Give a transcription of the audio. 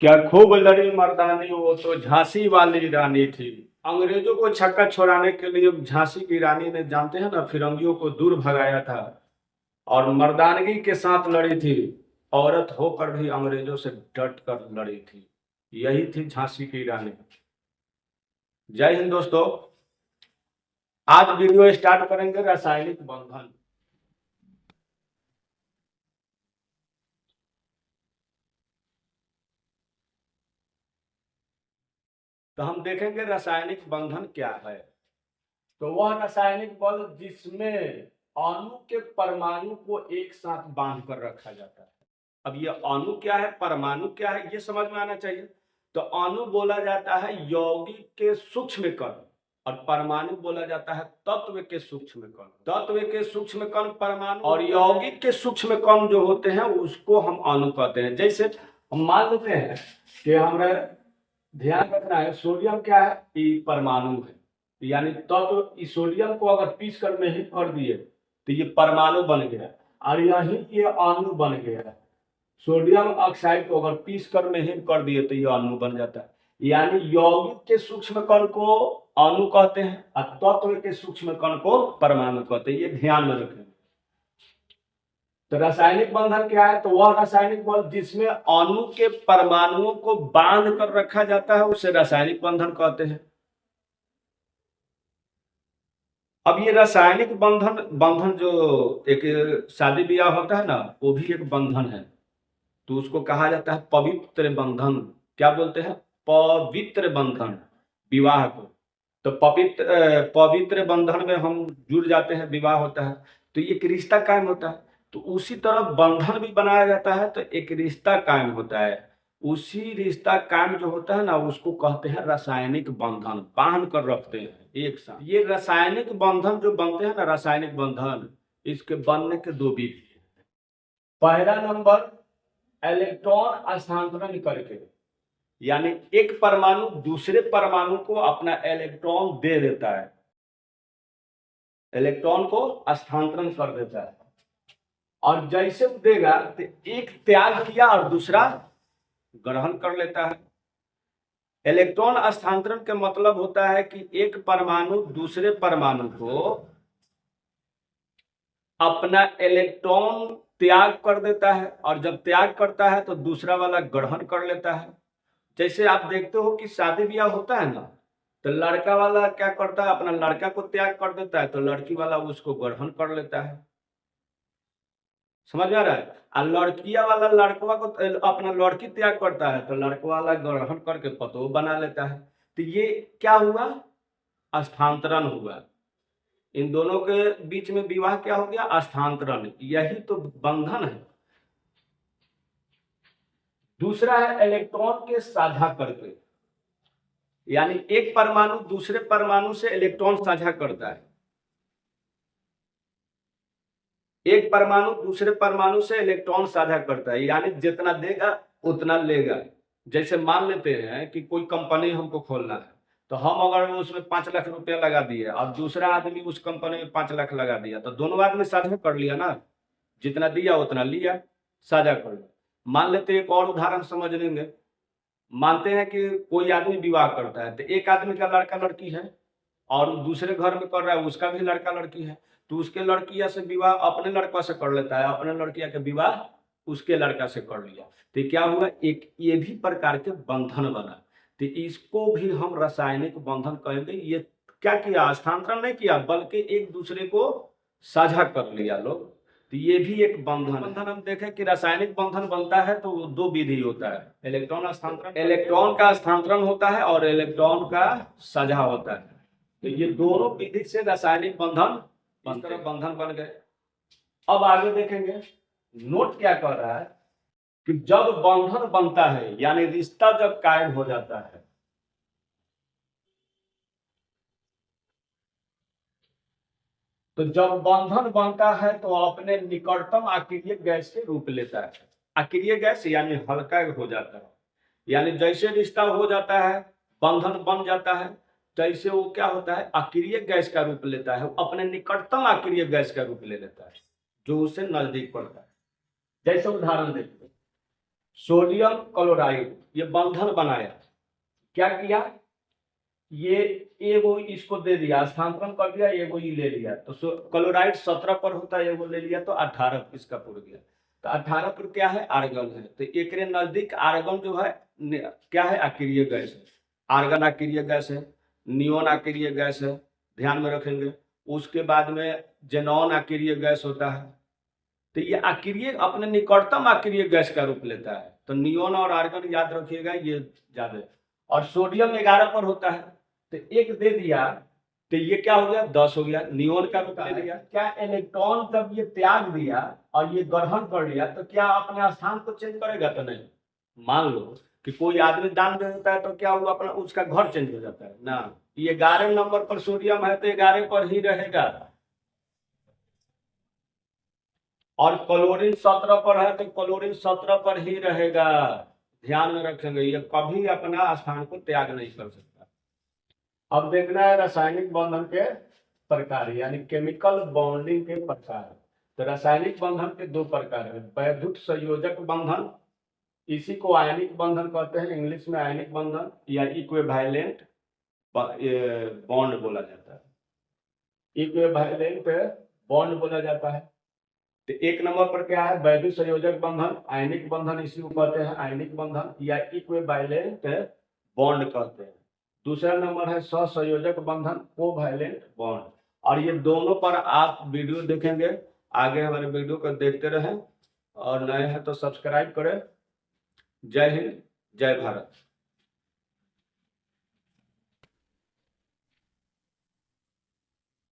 क्या खूब लड़ी मर्दानी, वो तो झांसी वाली रानी थी। अंग्रेजों को छक्का छोड़ाने के लिए झांसी की रानी ने, जानते हैं ना, फिरंगियों को दूर भगाया था और मर्दानगी के साथ लड़ी थी। औरत होकर भी अंग्रेजों से डट कर लड़ी थी। यही थी झांसी की रानी। जय हिंद दोस्तों। आज वीडियो स्टार्ट करेंगे रासायनिक बंधन। तो हम देखेंगे रासायनिक बंधन क्या है। तो वह रासायनिक बल जिसमें अणु के परमाणु को एक साथ बांध कर रखा जाता है। अब ये अणु क्या है, परमाणु क्या है, ये समझ में आना चाहिए। तो अणु बोला जाता है यौगिक के सूक्ष्म कण और परमाणु बोला जाता है तत्व के सूक्ष्म कण। तत्व के सूक्ष्म कण परमाणु और यौगिक के सूक्ष्म कण जो होते हैं उसको हम अणु कहते हैं। जैसे हम मान लेते हैं कि हमें ध्यान रखना है, सोडियम क्या है, ये परमाणु है। यानी तत्व इस सोडियम को अगर पीस कर में ही कर दिए तो ये परमाणु बन गया और यही ये अणु बन गया। सोडियम ऑक्साइड को अगर पीस कर में ही कर दिए तो ये अणु बन जाता है। यानी यौगिक के सूक्ष्म कण को अणु कहते हैं और तत्व के सूक्ष्म कण को परमाणु कहते हैं। ये ध्यान में रखें। तो रासायनिक बंधन क्या है, तो वह रासायनिक बल जिसमें अणु के परमाणुओं को बांध कर रखा जाता है उसे रासायनिक बंधन कहते हैं। अब ये रासायनिक बंधन बंधन जो एक शादी ब्याह होता है ना, वो भी एक बंधन है। तो उसको कहा जाता है पवित्र बंधन। क्या बोलते हैं? पवित्र बंधन, विवाह को। तो पवित्र बंधन में हम जुड़ जाते हैं, विवाह होता है तो एक रिश्ता कायम होता है। तो उसी तरह बंधन भी बनाया जाता है तो एक रिश्ता कायम होता है। उसी रिश्ता कायम जो होता है ना उसको कहते हैं रासायनिक बंधन। बांध कर रखते हैं एक साथ। ये रासायनिक बंधन जो बनते हैं ना, रासायनिक बंधन, इसके बनने के दो विधि है। पहला नंबर, इलेक्ट्रॉन स्थानांतरण करके, यानी एक परमाणु दूसरे परमाणु को अपना इलेक्ट्रॉन दे देता है, इलेक्ट्रॉन को स्थानांतरण कर देता है। और जैसे वो देगा तो एक त्याग किया और दूसरा ग्रहण कर लेता है। इलेक्ट्रॉन स्थानांतरण का मतलब होता है कि एक परमाणु दूसरे परमाणु को अपना इलेक्ट्रॉन त्याग कर देता है और जब त्याग करता है तो दूसरा वाला ग्रहण कर लेता है। जैसे आप देखते हो कि शादी ब्याह होता है ना, तो लड़का वाला क्या करता है, अपना लड़का को त्याग कर देता है तो लड़की वाला उसको ग्रहण कर लेता है। समझ में आ रहा है? और लड़किया वाला लड़कवा को अपना लड़की त्याग करता है तो लड़का वाला ग्रहण करके पतोह बना लेता है। तो ये क्या हुआ? स्थानांतरण हुआ। इन दोनों के बीच में विवाह क्या हो गया? स्थानांतरण। यही तो बंधन है। दूसरा है इलेक्ट्रॉन के साझा करके, यानी एक परमाणु दूसरे परमाणु से इलेक्ट्रॉन साझा करता है। एक परमाणु दूसरे परमाणु से इलेक्ट्रॉन साझा करता है, यानी जितना देगा उतना लेगा। जैसे मान लेते हैं कि कोई कंपनी हमको खोलना है, तो हम अगर उसमें 5 लाख रुपया लगा दिए और दूसरा आदमी उस कंपनी में 5 लाख लगा दिया तो दोनों आदमी साझा कर लिया ना, जितना दिया उतना लिया, साझा कर लिया। मान लेते एक और उदाहरण समझ लेंगे। मानते हैं कि कोई आदमी विवाह करता है तो एक आदमी का लड़का लड़की है और दूसरे घर में कर रहा है, उसका भी लड़का लड़की है। तो उसके लड़किया से विवाह अपने लड़का से कर लेता है, अपने लड़किया के विवाह उसके लड़का से कर लिया। तो क्या हुआ? एक ये भी प्रकार के बंधन बना। तो इसको भी हम रासायनिक बंधन कहेंगे। ये क्या किया? स्थानांतरण नहीं किया बल्कि एक दूसरे को साझा कर लिया लोग। तो ये भी एक बंधन हम देखें कि रासायनिक बंधन बनता है तो दो विधि होता है। इलेक्ट्रॉन स्थानांतरण, इलेक्ट्रॉन का स्थानांतरण होता है और इलेक्ट्रॉन का साझा होता है। तो ये दोनों विधि से रासायनिक बंधन इस तरह बंधन बन गए। अब आगे देखेंगे, नोट क्या कह रहा है कि जब बंधन बनता है यानी रिश्ता जब कायम हो जाता है, तो जब बंधन बनता है तो अपने निकटतम अक्रिय गैस के रूप लेता है। अक्रिय गैस यानी हल्का हो जाता है। यानी जैसे रिश्ता हो जाता है, बंधन बन जाता है, तैसे वो क्या होता है? अक्रिय गैस का रूप लेता है। अपने निकटतम अक्रिय गैस का रूप ले लेता है जो उससे नजदीक पड़ता है। जैसे उदाहरण देखते हैं, सोडियम क्लोराइड ये बंधन बनाया, क्या किया, ये एगो इसको दे दिया, स्थानांतरण कर दिया, एगो ये ले लिया, तो क्लोराइड 17 पर होता है, एगो ले लिया तो 18 इसका पुर गया। तो 18 पर क्या है, आर्गन है, तो एक नजदीक आर्गन जो है क्या है, अक्रिय गैस है। आर्गन अक्रिय गैस है, नियोन अक्रिय गैस है, ध्यान में रखेंगे। उसके बाद में जेनॉन अक्रिय गैस होता है। तो ये अक्रिय अपने निकटतम अक्रिय गैस का रूप लेता है। तो नियोन और आर्गन याद रखिएगा, ये ज्यादा। और सोडियम 11 पर होता है, तो एक दे दिया तो ये क्या हो गया, 10 हो गया, नियोन का रूप ले लिया। क्या इलेक्ट्रॉन जब ये त्याग दिया और ये ग्रहण कर लिया तो क्या अपने स्थान को चेंज करेगा, तो नहीं। मान लो कि कोई आदमी दान दे देता है तो क्या हुआ, अपना उसका घर चेंज हो जाता है ना। ये 11 नंबर पर सोडियम है तो 11 पर ही रहेगा। और क्लोरीन 17 पर है तो क्लोरीन 17 पर ही रहेगा। ध्यान में रखेंगे, ये कभी अपना स्थान को त्याग नहीं कर सकता। अब देखना है रासायनिक बंधन के प्रकार, यानी केमिकल बॉन्डिंग के प्रकार। तो रासायनिक बंधन के दो प्रकार है, वैद्युत संयोजक बंधन, इसी को आयनिक बंधन कहते हैं, इंग्लिश में आयनिक बंधन या इक्विवेलेंट बॉन्ड बोला जाता है, इक्विवेलेंट बॉन्ड बोला जाता है। तो एक नंबर पर क्या है, वैद्युत संयोजक बंधन, आयनिक बंधन, इसी को कहते हैं आयनिक बंधन या इक्विवेलेंट बॉन्ड कहते हैं। दूसरा नंबर है सहसंयोजक बंधन, कोवैलेंट बॉन्ड। और ये दोनों पर आप वीडियो देखेंगे, आगे हमारे वीडियो को देखते रहें, और नए हैं तो सब्सक्राइब करें। जय हिंद, जय भारत।